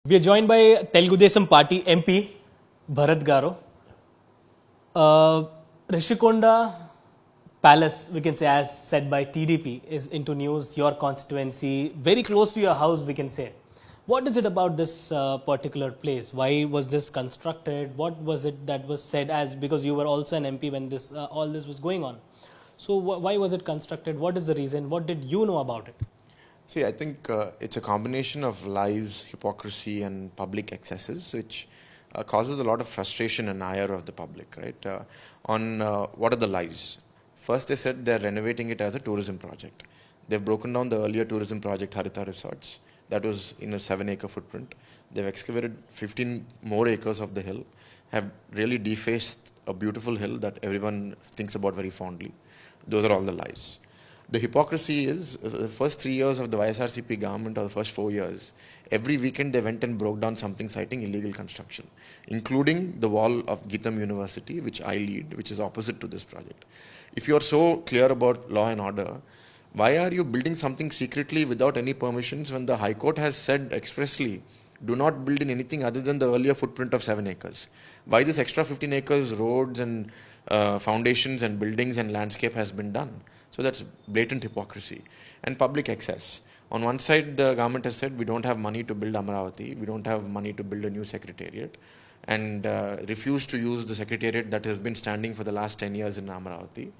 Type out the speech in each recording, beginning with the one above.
We are joined by Telugu Desam Party MP Bharat Garu. Rishikonda Palace, we can say, as said by TDP, is into news. Your constituency, very close to your house, we can say. What is it about this particular place? Why was this constructed? What was it that was said? As because you were also an MP when this all this was going on. So why was it constructed? What is the reason? What did you know about it? See, I think it's a combination of lies, hypocrisy, and public excesses, which causes a lot of frustration and ire of the public, right? What are the lies? First, they said they're renovating it as a tourism project. They've broken down the earlier tourism project, Haritha Resorts. That was in a 7-acre footprint. They've excavated 15 more acres of the hill, have really defaced a beautiful hill that everyone thinks about very fondly. Those are all the lies. The hypocrisy is the first 3 years of the YSRCP government, or the first 4 years, every weekend they went and broke down something citing illegal construction, including the wall of Geetham University, which I lead, which is opposite to this project. If you are so clear about law and order, why are you building something secretly without any permissions when the High Court has said expressly, do not build in anything other than the earlier footprint of 7 acres? Why this extra 15 acres, roads and foundations and buildings and landscape has been done? So that's blatant hypocrisy and public excess. On one side, the government has said we don't have money to build Amaravati, we don't have money to build a new secretariat, and refused to use the secretariat that has been standing for the last 10 years in Amaravati.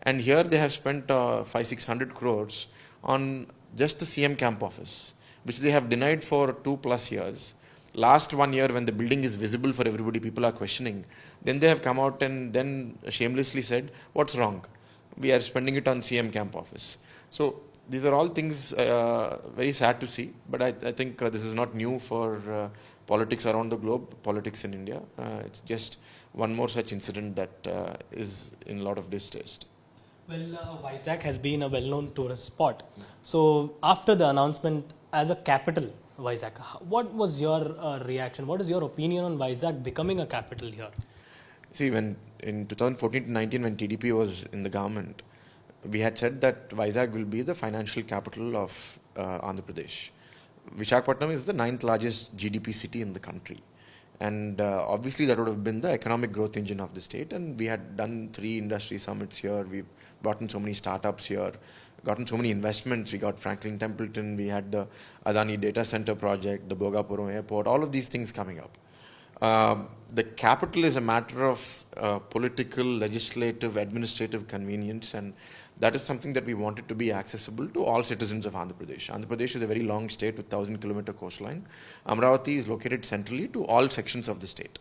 And here they have spent 500-600 crores on just the CM camp office, which they have denied for 2+ years. Last 1 year, when the building is visible for everybody, people are questioning. Then they have come out and then shamelessly said, what's wrong? We are spending it on CM camp office. So these are all things very sad to see, but I think this is not new for politics around the globe, politics in India. It's just one more such incident that is in a lot of distaste. Well, vizag has been a well-known tourist spot. So after the announcement as a capital, Vizag, what was your reaction? What is your opinion on Vizag becoming a capital here? See, when in 2014 to 19, when TDP was in the government, we had said that Vizag will be the financial capital of Andhra Pradesh. Visakhapatnam is the 9th largest GDP city in the country. And obviously that would have been the economic growth engine of the state. And we had done 3 industry summits here. We've brought in so many startups here, gotten so many investments. We got Franklin Templeton, we had the Adani data center project, the Bhogapuram airport, all of these things coming up. The capital is a matter of political, legislative, administrative convenience, and that is something that we wanted to be accessible to all citizens of Andhra Pradesh. Andhra Pradesh is a very long state with 1,000-kilometer coastline. Amaravati is located centrally to all sections of the state.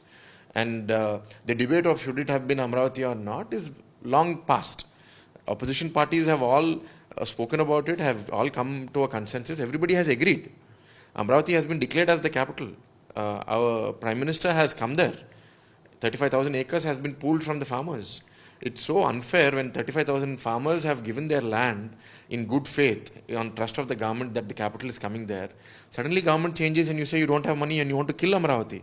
And the debate of should it have been Amaravati or not is long past. Opposition parties have all spoken about it, have all come to a consensus. Everybody has agreed. Amaravati has been declared as the capital. Our Prime Minister has come there. 35,000 acres has been pooled from the farmers. It's so unfair when 35,000 farmers have given their land in good faith, on trust of the government that the capital is coming there. Suddenly government changes and you say you don't have money and you want to kill Amaravati.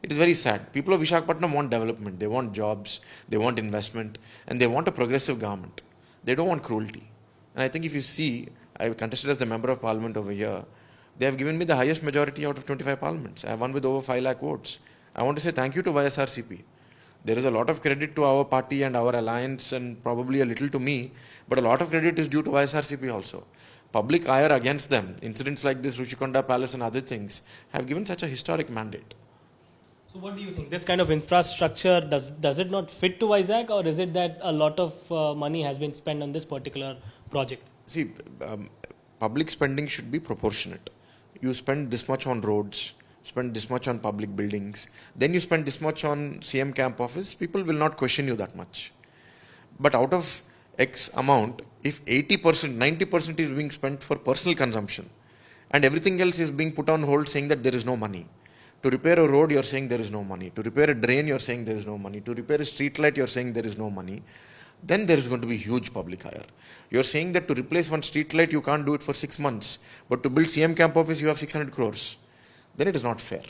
It is very sad. People of Visakhapatnam want development. They want jobs, they want investment, and they want a progressive government. They don't want cruelty. And I think if you see, I contested as the Member of Parliament over here. They have given me the highest majority out of 25 parliaments. I have won with over 5 lakh votes. I want to say thank you to YSRCP. There is a lot of credit to our party and our alliance, and probably a little to me, but a lot of credit is due to YSRCP also. Public ire against them, incidents like this, Rishikonda Palace and other things, have given such a historic mandate. So what do you think? This kind of infrastructure, does it not fit to Vizag, or is it that a lot of money has been spent on this particular project? See, public spending should be proportionate. You spend this much on roads, spend this much on public buildings, then you spend this much on CM camp office, people will not question you that much. But out of X amount, if 80%, 90% is being spent for personal consumption, and everything else is being put on hold saying that there is no money. To repair a road, you're saying there is no money. To repair a drain, you're saying there is no money. To repair a street light, you're saying there is no money. Then there is going to be huge public ire. You're saying that to replace one street light, you can't do it for 6 months. But to build CM camp office, you have 600 crores. Then it is not fair.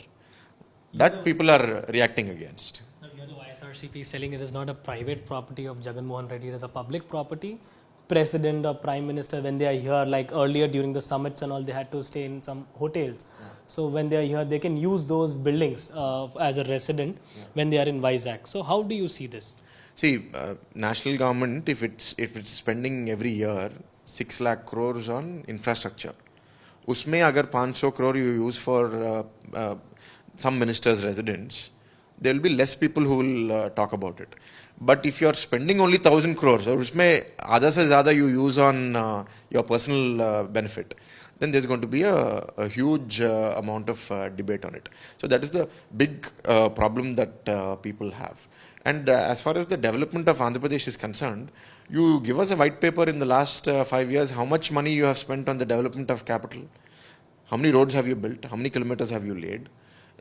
That people are reacting against. Now here the YSRCP is telling it is not a private property of Jagan Mohan Reddy, it is a public property. president or prime minister, when they are here, like earlier during the summits and all, they had to stay in some hotels. So when they are here, they can use those buildings as a resident when they are in Vizag. So how do you see this? See, national government, if it's spending every year 6 lakh crores on infrastructure, उसमें अगर 500 crore you use for some ministers' residence, there will be less people who will talk about it. But if you are spending only 1,000 crores, और उसमें आधा से ज़्यादा you use on your personal benefit, then there's going to be a huge amount of debate on it. So that is the big problem that people have. And as far as the development of Andhra Pradesh is concerned, you give us a white paper in the last 5 years, how much money you have spent on the development of capital, how many roads have you built, how many kilometers have you laid.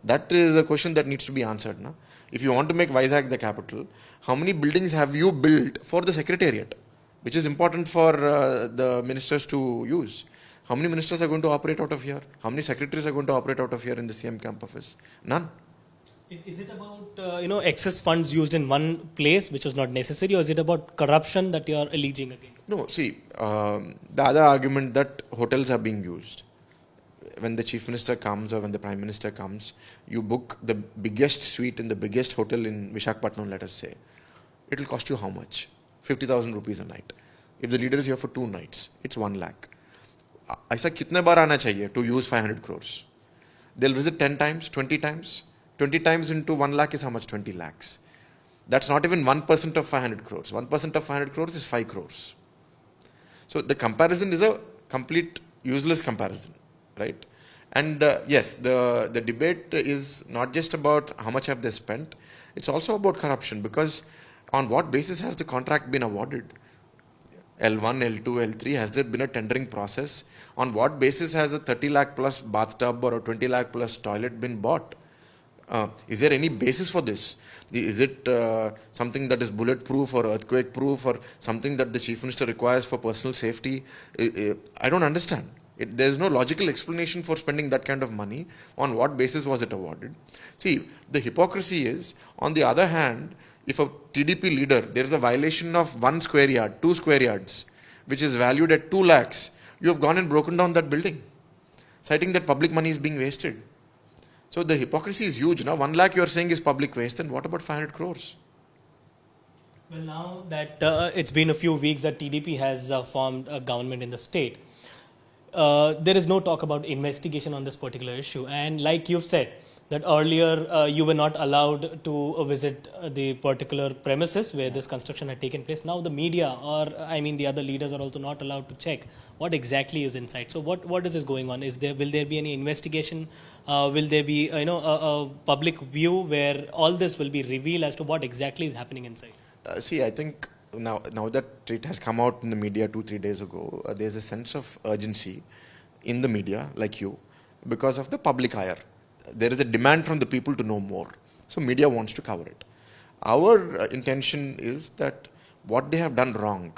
That is a question that needs to be answered. Na? If you want to make Vizag the capital, how many buildings have you built for the secretariat, which is important for the ministers to use? How many ministers are going to operate out of here? How many secretaries are going to operate out of here in the CM camp office? None. Is it about excess funds used in one place which was not necessary, or is it about corruption that you are alleging against? No, see, the other argument that hotels are being used. When the chief minister comes or when the prime minister comes, you book the biggest suite in the biggest hotel in Visakhapatnam, let us say. It will cost you how much? 50,000 rupees a night. If the leader is here for 2 nights, it's 1 lakh. ऐसा कितने बार आना चाहिए to use 500 crores? They'll visit 10 times, 20 times. 20 times into 1 lakh is how much? 20 lakhs. That's not even 1% of 500 crores. 1% of 500 crores is 5 crores. So the comparison is a complete useless comparison, right? And yes, the debate is not just about how much have they spent. It's also about corruption, because on what basis has the contract been awarded? L1, L2, L3, has there been a tendering process? On what basis has a 30 lakh plus bathtub or a 20 lakh plus toilet been bought? Is there any basis for this? Is it something that is bulletproof or earthquake proof, or something that the chief minister requires for personal safety? I don't understand. There is no logical explanation for spending that kind of money. On what basis was it awarded? See, the hypocrisy is, on the other hand, if a TDP leader, there is a violation of 1 square yard, 2 square yards, which is valued at 2 lakhs, you have gone and broken down that building, citing that public money is being wasted. So the hypocrisy is huge. Now 1 lakh you are saying is public waste, then what about 500 crores? Well, now that it's been a few weeks that TDP has formed a government in the state, there is no talk about investigation on this particular issue. And like you've said, that earlier you were not allowed to visit the particular premises where this construction had taken place. Now the media, or I mean the other leaders, are also not allowed to check what exactly is inside. So what is this going on? Will there be any investigation? Will there be a public view where all this will be revealed as to what exactly is happening inside? See, I think now that it has come out in the media 2-3 days ago, there's a sense of urgency in the media, like you, because of the public ire. There is a demand from the people to know more. So media wants to cover it. Our intention is that what they have done wrong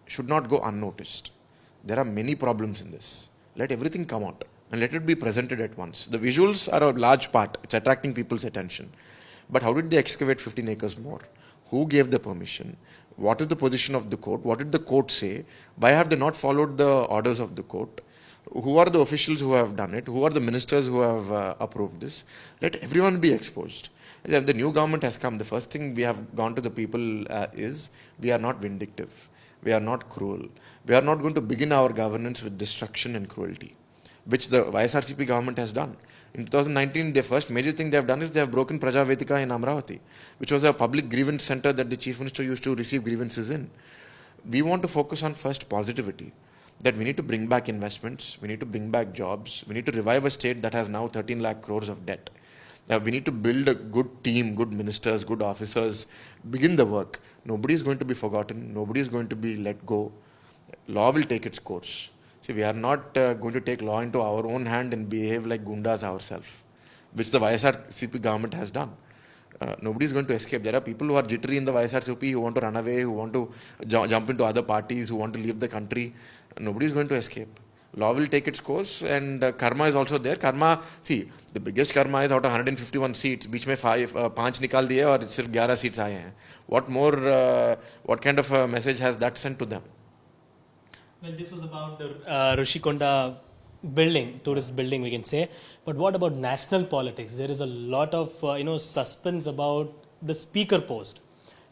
should not go unnoticed. There are many problems in this. Let everything come out and let it be presented at once. The visuals are a large part. It's attracting people's attention. But how did they excavate 15 acres more? Who gave the permission? What is the position of the court? What did the court say? Why have they not followed the orders of the court? Who are the officials who have done it? Who are the ministers who have approved this? Let everyone be exposed. If the new government has come, the first thing we have gone to the people is, we are not vindictive. We are not cruel. We are not going to begin our governance with destruction and cruelty, which the YSRCP government has done. In 2019, the first major thing they have done is they have broken Praja Vedika in Amravati, which was a public grievance center that the chief minister used to receive grievances in. We want to focus on first positivity, that we need to bring back investments, we need to bring back jobs, we need to revive a state that has now 13 lakh crores of debt. We need to build a good team, good ministers, good officers, begin the work. Nobody is going to be forgotten, nobody is going to be let go. Law will take its course. See, we are not going to take law into our own hand and behave like gundas ourselves, which the YSRCP government has done. Nobody is going to escape. There are people who are jittery in the YSRCP, who want to run away, who want to jump into other parties, who want to leave the country. Nobody is going to escape. Law will take its course, and karma is also there. Karma, see, the biggest karma is out of 151 seats, बीच में 5 निकाल दिए और सिर्फ 11 seats आए हैं. What more, what kind of a message has that sent to them? Well, this was about the Rishikonda building, tourist building, we can say. But what about national politics? There is a lot of suspense about the speaker post.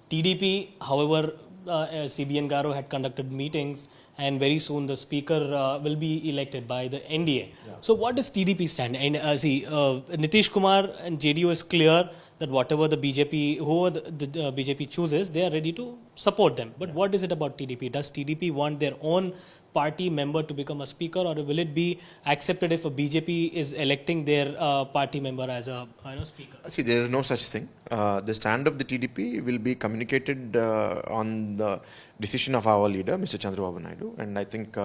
TDP, however, CBN Garo had conducted meetings, and very soon the speaker will be elected by the NDA. Yeah. So, what does TDP stand? And Nitish Kumar and JDU is clear that whatever the BJP, whoever the BJP chooses, they are ready to support them. But what is it about TDP? Does TDP want their own party member to become a speaker, or will it be accepted if a BJP is electing their party member as a speaker? See, there is no such thing. The stand of the TDP will be communicated on the decision of our leader, Mr. Chandrababu Naidu. And I think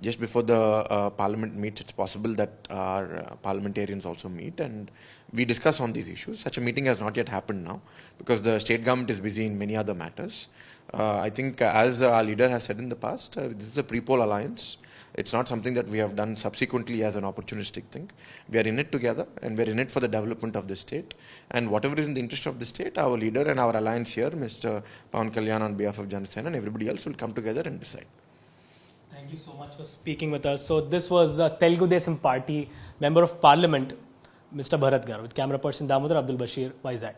just before the parliament meets, it's possible that our parliamentarians also meet and we discuss on these issues. Such a meeting has not yet happened now because the state government is busy in many other matters. I think as our leader has said in the past, this is a pre-poll alliance. It's not something that we have done subsequently as an opportunistic thing. We are in it together and we're in it for the development of the state. And whatever is in the interest of the state, our leader and our alliance here, Mr. Pawan Kalyan on behalf of Janasena and everybody else will come together and decide. Thank you so much for speaking with us. So this was Telugu Desam Party Member of Parliament, Mr. Bharat Gar, with camera person Damodar Abdul Bashir, Vizag.